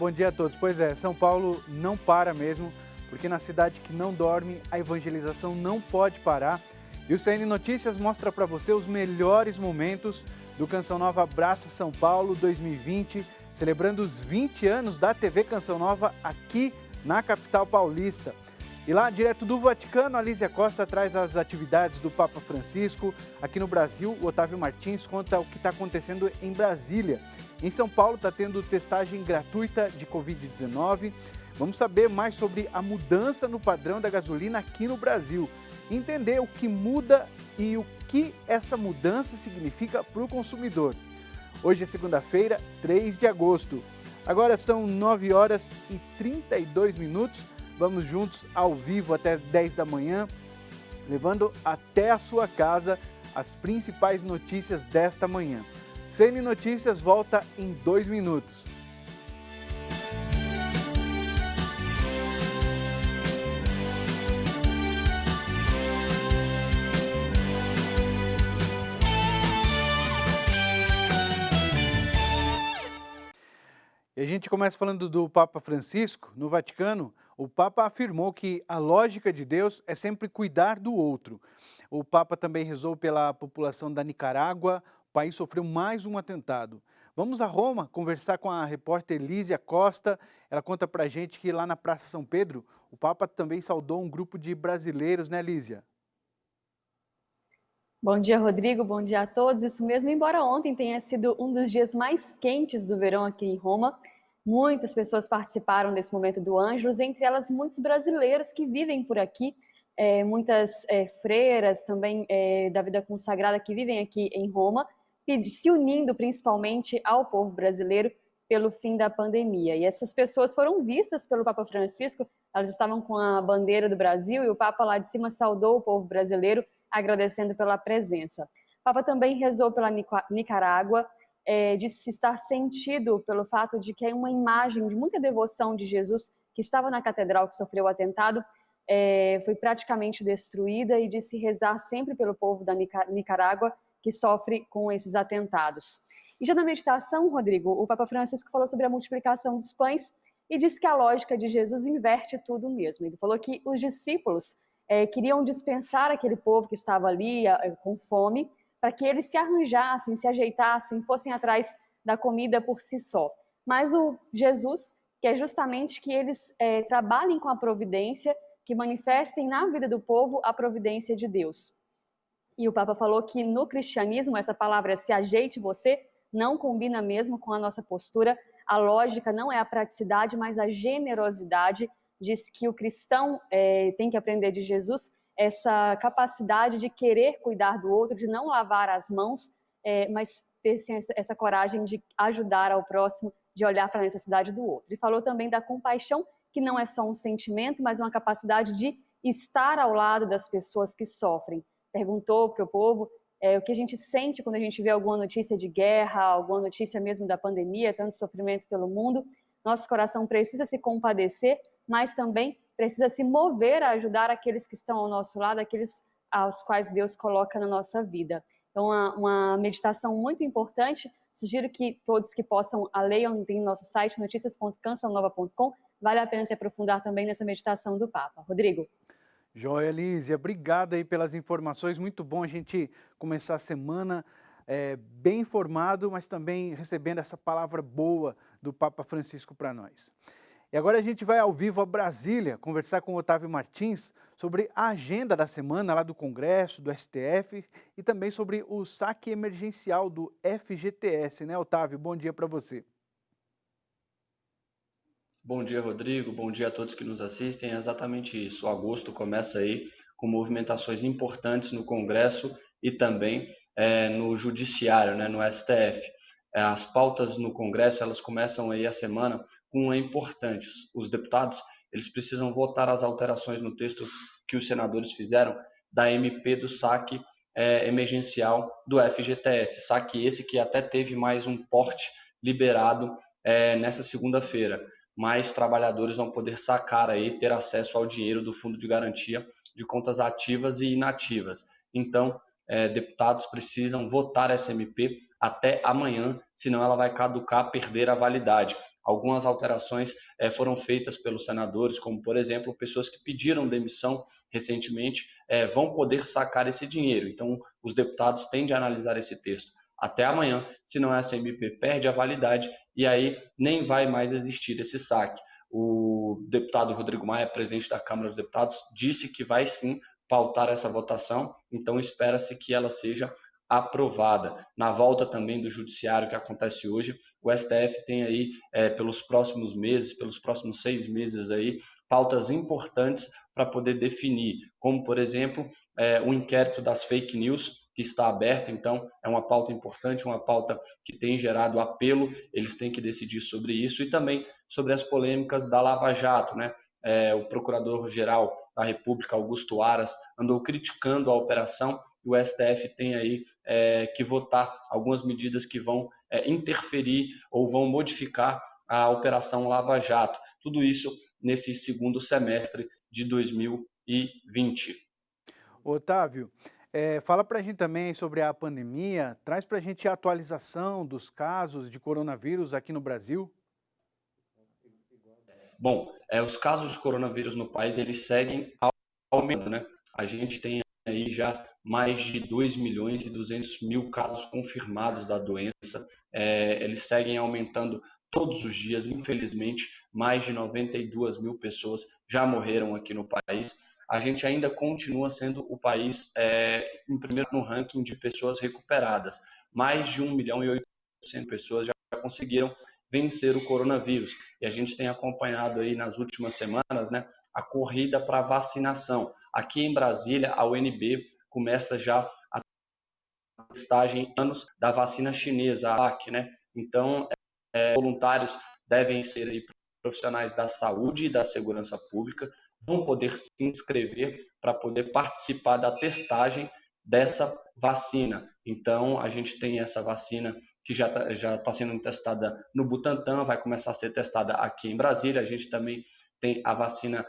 bom dia a todos. Pois é, São Paulo não para mesmo, porque na cidade que não dorme, a evangelização não pode parar. E o CN Notícias mostra para você os melhores momentos do Canção Nova Abraça São Paulo 2020, celebrando os 20 anos da TV Canção Nova aqui na capital paulista. E lá, direto do Vaticano, a Lízia Costa traz as atividades do Papa Francisco. Aqui no Brasil, o Otávio Martins conta o que está acontecendo em Brasília. Em São Paulo, está tendo testagem gratuita de Covid-19. Vamos saber mais sobre a mudança no padrão da gasolina aqui no Brasil. Entender o que muda e o que essa mudança significa para o consumidor. Hoje é segunda-feira, 3 de agosto. Agora são 9 horas e 32 minutos. Vamos juntos ao vivo até 10 da manhã, levando até a sua casa as principais notícias desta manhã. CN Notícias volta em 2 minutos. E a gente começa falando do Papa Francisco. No Vaticano, o Papa afirmou que a lógica de Deus é sempre cuidar do outro. O Papa também rezou pela população da Nicarágua. O país sofreu mais um atentado. Vamos a Roma conversar com a repórter Lízia Costa. Ela conta pra gente que lá na Praça São Pedro, o Papa também saudou um grupo de brasileiros, né, Lízia? Bom dia, Rodrigo. Bom dia a todos. Isso mesmo, embora ontem tenha sido um dos dias mais quentes do verão aqui em Roma, muitas pessoas participaram desse momento do Ângelus, entre elas muitos brasileiros que vivem por aqui, muitas freiras também da vida consagrada que vivem aqui em Roma, se unindo principalmente ao povo brasileiro pelo fim da pandemia. E essas pessoas foram vistas pelo Papa Francisco, elas estavam com a bandeira do Brasil e o Papa lá de cima saudou o povo brasileiro, agradecendo pela presença. O Papa também rezou pela Nicarágua, disse estar sentido pelo fato de que é uma imagem de muita devoção de Jesus que estava na catedral que sofreu o atentado, foi praticamente destruída, e disse rezar sempre pelo povo da Nicarágua que sofre com esses atentados. E já na meditação, Rodrigo, o Papa Francisco falou sobre a multiplicação dos pães e disse que a lógica de Jesus inverte tudo mesmo. Ele falou que os discípulos queriam dispensar aquele povo que estava ali com fome, para que eles se arranjassem, se ajeitassem, fossem atrás da comida por si só. Mas o Jesus quer justamente que eles trabalhem com a providência, que manifestem na vida do povo a providência de Deus. E o Papa falou que no cristianismo, essa palavra se ajeite você, não combina mesmo com a nossa postura. A lógica não é a praticidade, mas a generosidade. Diz que o cristão tem que aprender de Jesus essa capacidade de querer cuidar do outro, de não lavar as mãos, mas ter essa coragem de ajudar ao próximo, de olhar para a necessidade do outro. E falou também da compaixão, que não é só um sentimento, mas uma capacidade de estar ao lado das pessoas que sofrem. Perguntou para o povo o que a gente sente quando a gente vê alguma notícia de guerra, alguma notícia mesmo da pandemia, tanto sofrimento pelo mundo. Nosso coração precisa se compadecer, mas também precisa se mover a ajudar aqueles que estão ao nosso lado, aqueles aos quais Deus coloca na nossa vida. Então, uma meditação muito importante. Sugiro que todos que possam a leiam, tem no nosso site noticias.cançãonova.com. Vale a pena se aprofundar também nessa meditação do Papa. Rodrigo. Joia, Lízia, obrigado aí pelas informações. Muito bom a gente começar a semana bem informado, mas também recebendo essa palavra boa do Papa Francisco para nós. E agora a gente vai ao vivo a Brasília conversar com o Otávio Martins sobre a agenda da semana lá do Congresso, do STF e também sobre o saque emergencial do FGTS, né, Otávio? Bom dia para você. Bom dia, Rodrigo. Bom dia a todos que nos assistem. É exatamente isso. O agosto começa aí com movimentações importantes no Congresso e também no Judiciário, né, no STF. As pautas no Congresso, elas começam aí a semana com uma importante. Os deputados, eles precisam votar as alterações no texto que os senadores fizeram da MP do saque emergencial do FGTS. Saque esse que até teve mais um porte liberado nessa segunda-feira. Mais trabalhadores vão poder sacar aí, ter acesso ao dinheiro do Fundo de Garantia de contas ativas e inativas. Então, deputados precisam votar essa MP até amanhã, senão ela vai caducar, perder a validade. Algumas alterações foram feitas pelos senadores, como, por exemplo, pessoas que pediram demissão recentemente vão poder sacar esse dinheiro. Então, os deputados têm de analisar esse texto até amanhã, senão essa MP perde a validade e aí nem vai mais existir esse saque. O deputado Rodrigo Maia, presidente da Câmara dos Deputados, disse que vai sim pautar essa votação, então espera-se que ela seja aprovada. Na volta também do judiciário que acontece hoje, o STF tem aí, pelos próximos meses, pelos próximos 6 meses aí, pautas importantes para poder definir, como, por exemplo, o inquérito das fake news, que está aberto, então é uma pauta importante, uma pauta que tem gerado apelo, eles têm que decidir sobre isso, e também sobre as polêmicas da Lava Jato, né? O Procurador-Geral da República, Augusto Aras, andou criticando a operação, e o STF tem aí que votar algumas medidas que vão interferir ou vão modificar a operação Lava Jato. Tudo isso nesse segundo semestre de 2020. Otávio, fala para a gente também sobre a pandemia, traz para a gente a atualização dos casos de coronavírus aqui no Brasil. Bom, os casos de coronavírus no país, eles seguem aumentando, né? A gente tem aí já mais de 2.200.000 casos confirmados da doença. Eles seguem aumentando todos os dias, infelizmente, mais de 92.000 pessoas já morreram aqui no país. A gente ainda continua sendo o país em primeiro no ranking de pessoas recuperadas. Mais de 1.800.000 pessoas já conseguiram vencer o coronavírus. E a gente tem acompanhado aí nas últimas semanas, né, a corrida para vacinação. Aqui em Brasília, a UNB começa já a testagem anos da vacina chinesa, a AstraZeneca, né? Então, voluntários devem ser aí profissionais da saúde e da segurança pública, vão poder se inscrever para poder participar da testagem dessa vacina. Então, a gente tem essa vacina que já está sendo testada no Butantan, vai começar a ser testada aqui em Brasília. A gente também tem a vacina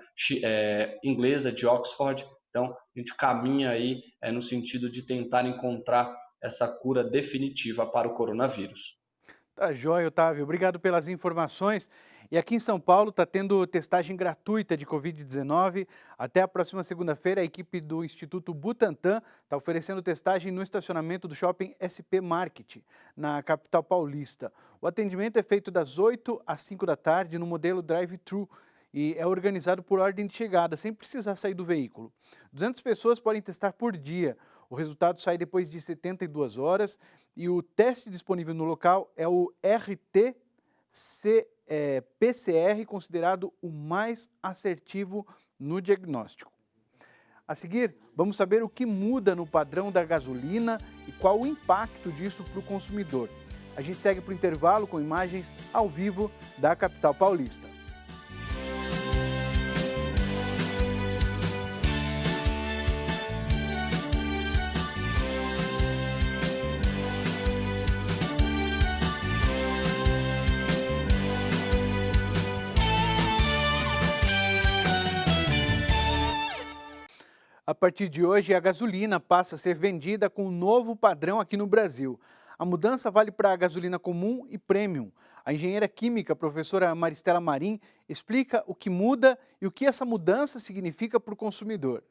inglesa de Oxford. Então, a gente caminha aí no sentido de tentar encontrar essa cura definitiva para o coronavírus. Tá joia, Otávio. Obrigado pelas informações. E aqui em São Paulo está tendo testagem gratuita de Covid-19. Até a próxima segunda-feira, a equipe do Instituto Butantan está oferecendo testagem no estacionamento do Shopping SP Market, na capital paulista. O atendimento é feito das 8 às 5 da tarde no modelo drive-thru e é organizado por ordem de chegada, sem precisar sair do veículo. 200 pessoas podem testar por dia. O resultado sai depois de 72 horas e o teste disponível no local é o RT-PCR, considerado o mais assertivo no diagnóstico. A seguir, vamos saber o que muda no padrão da gasolina e qual o impacto disso para o consumidor. A gente segue para o intervalo com imagens ao vivo da capital paulista. A partir de hoje, a gasolina passa a ser vendida com um novo padrão aqui no Brasil. A mudança vale para a gasolina comum e premium. A engenheira química, professora Maristela Marim, explica o que muda e o que essa mudança significa para o consumidor.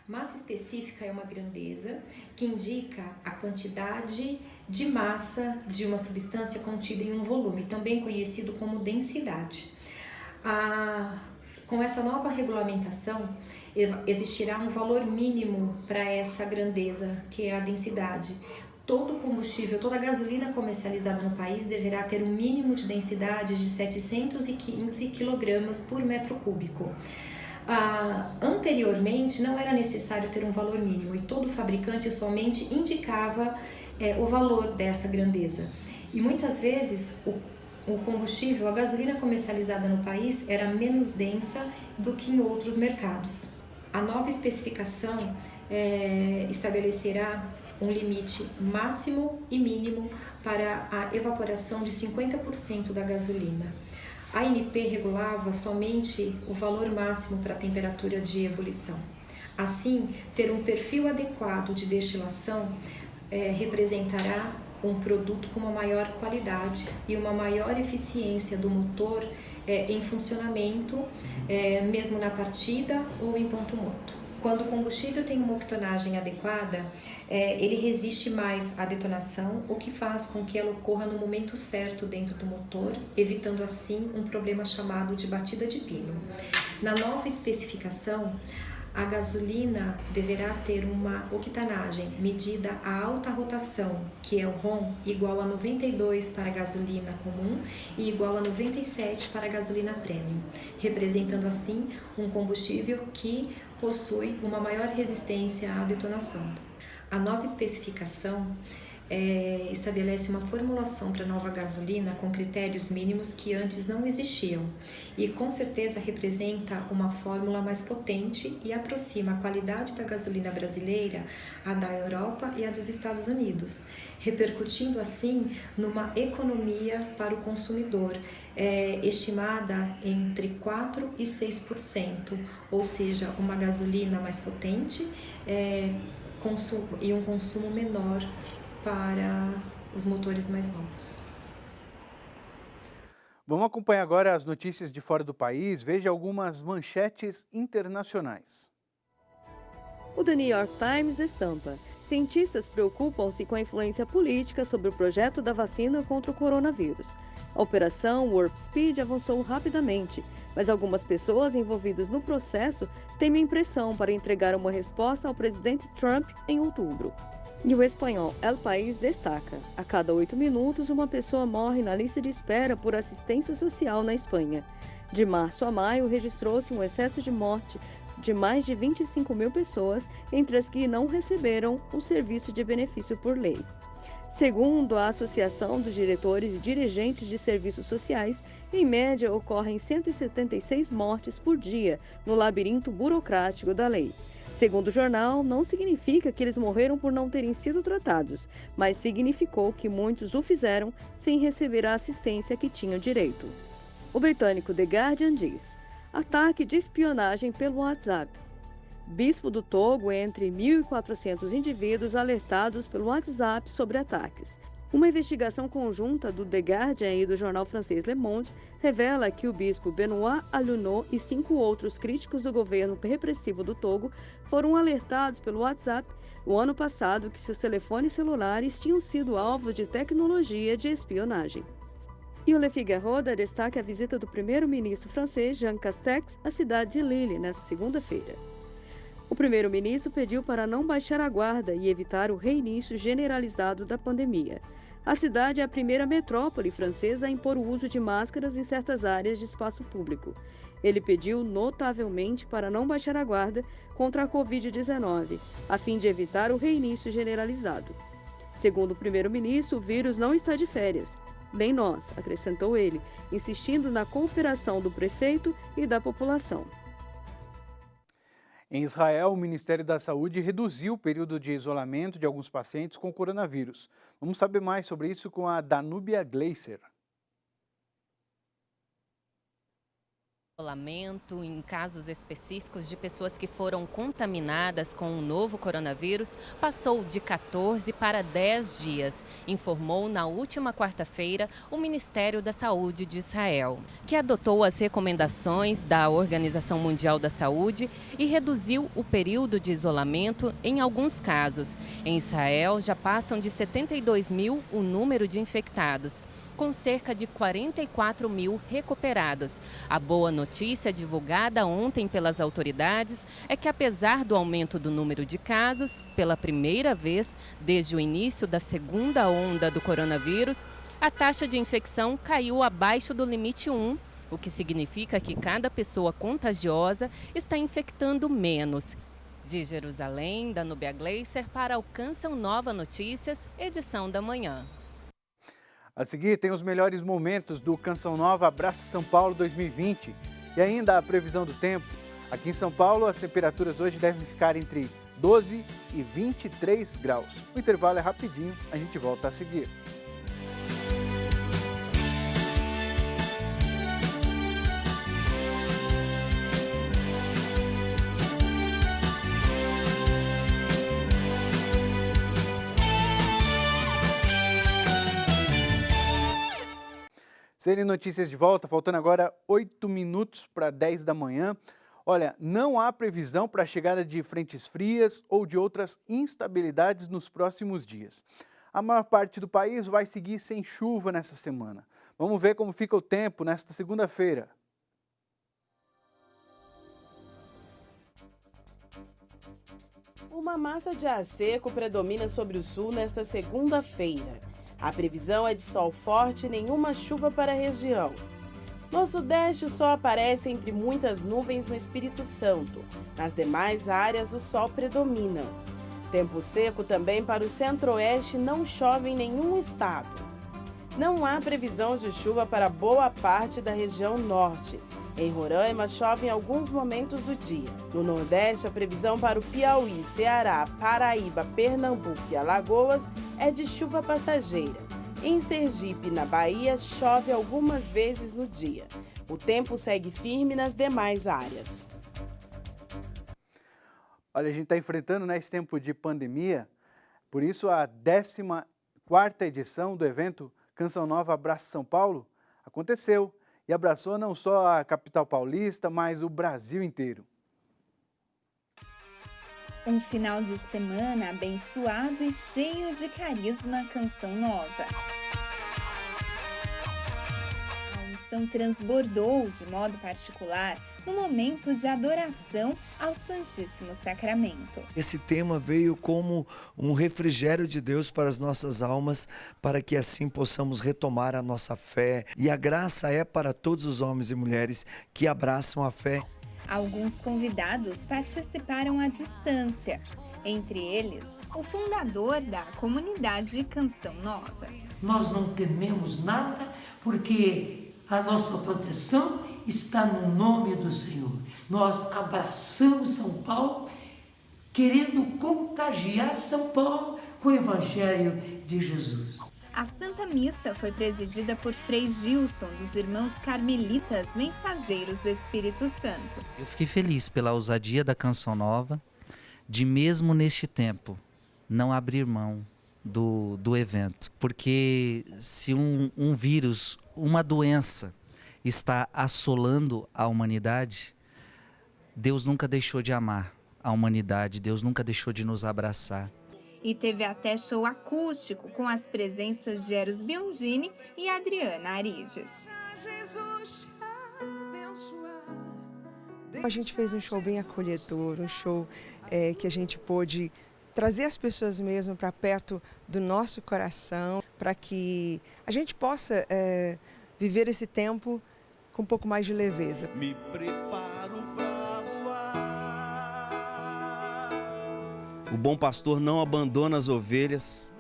Massa específica é uma grandeza que indica a quantidade de massa de uma substância contida em um volume, também conhecido como densidade. Com essa nova regulamentação, existirá um valor mínimo para essa grandeza, que é a densidade. Todo combustível, toda gasolina comercializada no país deverá ter um mínimo de densidade de 715 kg por metro cúbico. Anteriormente, não era necessário ter um valor mínimo e todo fabricante somente indicava o valor dessa grandeza. E muitas vezes o combustível, a gasolina comercializada no país era menos densa do que em outros mercados. A nova especificação estabelecerá um limite máximo e mínimo para a evaporação de 50% da gasolina. A ANP regulava somente o valor máximo para a temperatura de ebulição. Assim, ter um perfil adequado de destilação representará um produto com uma maior qualidade e uma maior eficiência do motor em funcionamento, mesmo na partida ou em ponto morto. Quando o combustível tem uma octanagem adequada, ele resiste mais à detonação, o que faz com que ela ocorra no momento certo dentro do motor, evitando assim um problema chamado de batida de pino. Na nova especificação, a gasolina deverá ter uma octanagem medida a alta rotação, que é o RON, igual a 92 para a gasolina comum e igual a 97 para a gasolina premium, representando assim um combustível que possui uma maior resistência à detonação. A nova especificação estabelece uma formulação para a nova gasolina com critérios mínimos que antes não existiam e com certeza representa uma fórmula mais potente e aproxima a qualidade da gasolina brasileira à da Europa e à dos Estados Unidos, repercutindo assim numa economia para o consumidor estimada entre 4% e 6%, ou seja, uma gasolina mais potente e um consumo menor para os motores mais novos. Vamos acompanhar agora as notícias de fora do país. Veja algumas manchetes internacionais. O The New York Times estampa: cientistas preocupam-se com a influência política sobre o projeto da vacina contra o coronavírus. A operação Warp Speed avançou rapidamente, mas algumas pessoas envolvidas no processo temem pressão para entregar uma resposta ao presidente Trump em outubro. E o espanhol El País destaca: a cada 8 minutos, uma pessoa morre na lista de espera por assistência social na Espanha. De março a maio, registrou-se um excesso de morte de mais de 25 mil pessoas, entre as que não receberam o serviço de benefício por lei. Segundo a Associação dos Diretores e Dirigentes de Serviços Sociais, em média ocorrem 176 mortes por dia no labirinto burocrático da lei. Segundo o jornal, não significa que eles morreram por não terem sido tratados, mas significou que muitos o fizeram sem receber a assistência que tinham direito. O britânico The Guardian diz: ataque de espionagem pelo WhatsApp. Bispo do Togo entre 1.400 indivíduos alertados pelo WhatsApp sobre ataques. Uma investigação conjunta do The Guardian e do jornal francês Le Monde revela que o bispo Benoît Alunot e 5 outros críticos do governo repressivo do Togo foram alertados pelo WhatsApp o ano passado que seus telefones celulares tinham sido alvo de tecnologia de espionagem. E o Le Figaro destaca a visita do primeiro-ministro francês Jean Castex à cidade de Lille nesta segunda-feira. O primeiro-ministro pediu para não baixar a guarda e evitar o reinício generalizado da pandemia. A cidade é a primeira metrópole francesa a impor o uso de máscaras em certas áreas de espaço público. Ele pediu notavelmente para não baixar a guarda contra a Covid-19, a fim de evitar o reinício generalizado. Segundo o primeiro-ministro, o vírus não está de férias. Nem nós, acrescentou ele, insistindo na cooperação do prefeito e da população. Em Israel, o Ministério da Saúde reduziu o período de isolamento de alguns pacientes com coronavírus. Vamos saber mais sobre isso com a Danúbia Gleiser. Isolamento em casos específicos de pessoas que foram contaminadas com o novo coronavírus passou de 14 para 10 dias, informou na última quarta-feira o Ministério da Saúde de Israel, que adotou as recomendações da Organização Mundial da Saúde e reduziu o período de isolamento em alguns casos. Em Israel, já passam de 72 mil o número de infectados, com cerca de 44 mil recuperados. A boa notícia divulgada ontem pelas autoridades é que, apesar do aumento do número de casos, pela primeira vez desde o início da segunda onda do coronavírus, a taxa de infecção caiu abaixo do limite 1, o que significa que cada pessoa contagiosa está infectando menos. De Jerusalém, Danúbia Gleiser para Alcançam Nova Notícias, edição da manhã. A seguir tem os melhores momentos do Canção Nova Abraça São Paulo 2020 e ainda a previsão do tempo. Aqui em São Paulo, as temperaturas hoje devem ficar entre 12 e 23 graus. O intervalo é rapidinho, a gente volta a seguir. CN Notícias de volta, faltando agora 8 minutos para 10 da manhã. Olha, não há previsão para a chegada de frentes frias ou de outras instabilidades nos próximos dias. A maior parte do país vai seguir sem chuva nessa semana. Vamos ver como fica o tempo nesta segunda-feira. Uma massa de ar seco predomina sobre o sul nesta segunda-feira. A previsão é de sol forte e nenhuma chuva para a região. No sudeste, o sol aparece entre muitas nuvens no Espírito Santo. Nas demais áreas, o sol predomina. Tempo seco também para o centro-oeste, não chove em nenhum estado. Não há previsão de chuva para boa parte da região norte. Em Roraima, chove em alguns momentos do dia. No Nordeste, a previsão para o Piauí, Ceará, Paraíba, Pernambuco e Alagoas é de chuva passageira. Em Sergipe, na Bahia, chove algumas vezes no dia. O tempo segue firme nas demais áreas. Olha, a gente está enfrentando esse tempo de pandemia, por isso a 14ª edição do evento Canção Nova Abraça São Paulo aconteceu e abraçou não só a capital paulista, mas o Brasil inteiro. Um final de semana abençoado e cheio de carisma Canção Nova. A unção transbordou de modo particular no momento de adoração ao Santíssimo Sacramento. Esse tema veio como um refrigério de Deus para as nossas almas, para que assim possamos retomar a nossa fé. E a graça é para todos os homens e mulheres que abraçam a fé. Alguns convidados participaram à distância, entre eles o fundador da comunidade Canção Nova. Nós não tememos nada porque a nossa proteção está no nome do Senhor. Nós abraçamos São Paulo, querendo contagiar São Paulo com o Evangelho de Jesus. A Santa Missa foi presidida por Frei Gilson, dos Irmãos Carmelitas Mensageiros do Espírito Santo. Eu fiquei feliz pela ousadia da Canção Nova, de mesmo neste tempo, não abrir mão do evento. Porque se um vírus, uma doença, está assolando a humanidade, Deus nunca deixou de amar a humanidade, Deus nunca deixou de nos abraçar. E teve até show acústico com as presenças de Eros Biondini e Adriana Arides. A gente fez um show bem acolhedor, um show que a gente pôde trazer as pessoas mesmo para perto do nosso coração, para que a gente possa viver esse tempo com um pouco mais de leveza. Me preparo para voar. O bom pastor não abandona as ovelhas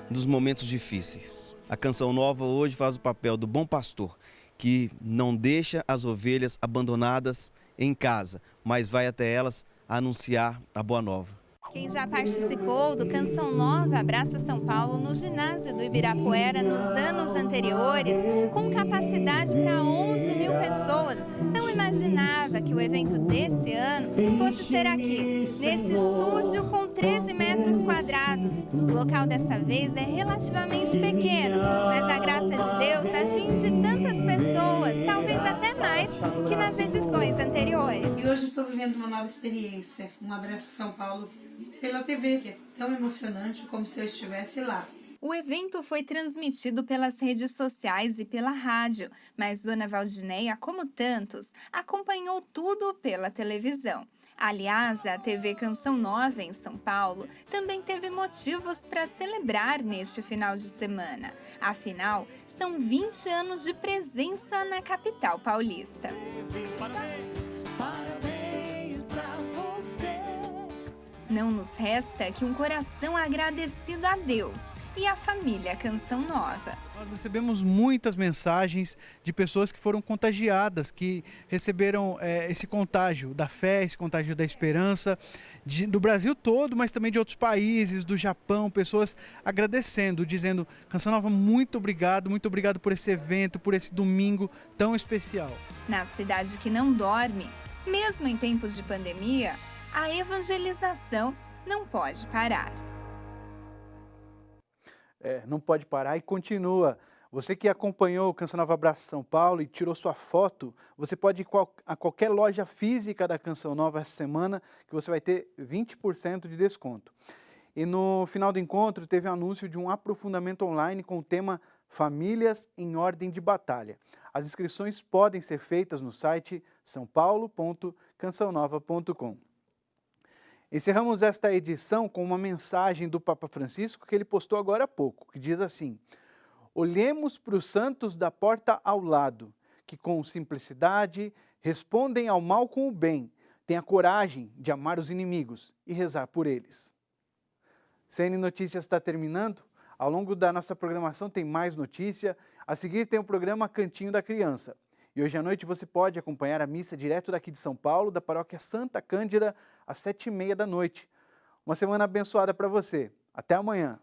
nos momentos difíceis. A Canção Nova hoje faz o papel do bom pastor, que não deixa as ovelhas abandonadas em casa, mas vai até elas anunciar a boa nova. Quem já participou do Canção Nova Abraça São Paulo no ginásio do Ibirapuera nos anos anteriores, com capacidade para 11.000 pessoas, não imaginava que o evento desse ano fosse ser aqui, nesse estúdio com 13 metros quadrados. O local dessa vez é relativamente pequeno, mas a graça de Deus atinge tantas pessoas, talvez até mais que nas edições anteriores. E hoje estou vivendo uma nova experiência, um Abraça São Paulo pela TV, que é tão emocionante como se eu estivesse lá. O evento foi transmitido pelas redes sociais e pela rádio, mas Dona Valdineia, como tantos, acompanhou tudo pela televisão. Aliás, a TV Canção Nova em São Paulo também teve motivos para celebrar neste final de semana. Afinal, são 20 anos de presença na capital paulista. Não nos resta que um coração agradecido a Deus e à família Canção Nova. Nós recebemos muitas mensagens de pessoas que foram contagiadas, que receberam esse contágio da fé, esse contágio da esperança, do Brasil todo, mas também de outros países, do Japão, pessoas agradecendo, dizendo: Canção Nova, muito obrigado por esse evento, por esse domingo tão especial. Na cidade que não dorme, mesmo em tempos de pandemia, a evangelização não pode parar. Não pode parar e continua. Você que acompanhou o Canção Nova Abraça São Paulo e tirou sua foto, você pode ir a qualquer loja física da Canção Nova essa semana, que você vai ter 20% de desconto. E no final do encontro teve o anúncio de um aprofundamento online com o tema Famílias em Ordem de Batalha. As inscrições podem ser feitas no site saopaulo.cançãonova.com. Encerramos esta edição com uma mensagem do Papa Francisco que ele postou agora há pouco, que diz assim: olhemos para os santos da porta ao lado, que com simplicidade respondem ao mal com o bem, têm a coragem de amar os inimigos e rezar por eles. CN Notícias está terminando. Ao longo da nossa programação tem mais notícia. A seguir tem o programa Cantinho da Criança. E hoje à noite você pode acompanhar a missa direto daqui de São Paulo, da paróquia Santa Cândida, às 19h30 da noite. Uma semana abençoada para você. Até amanhã.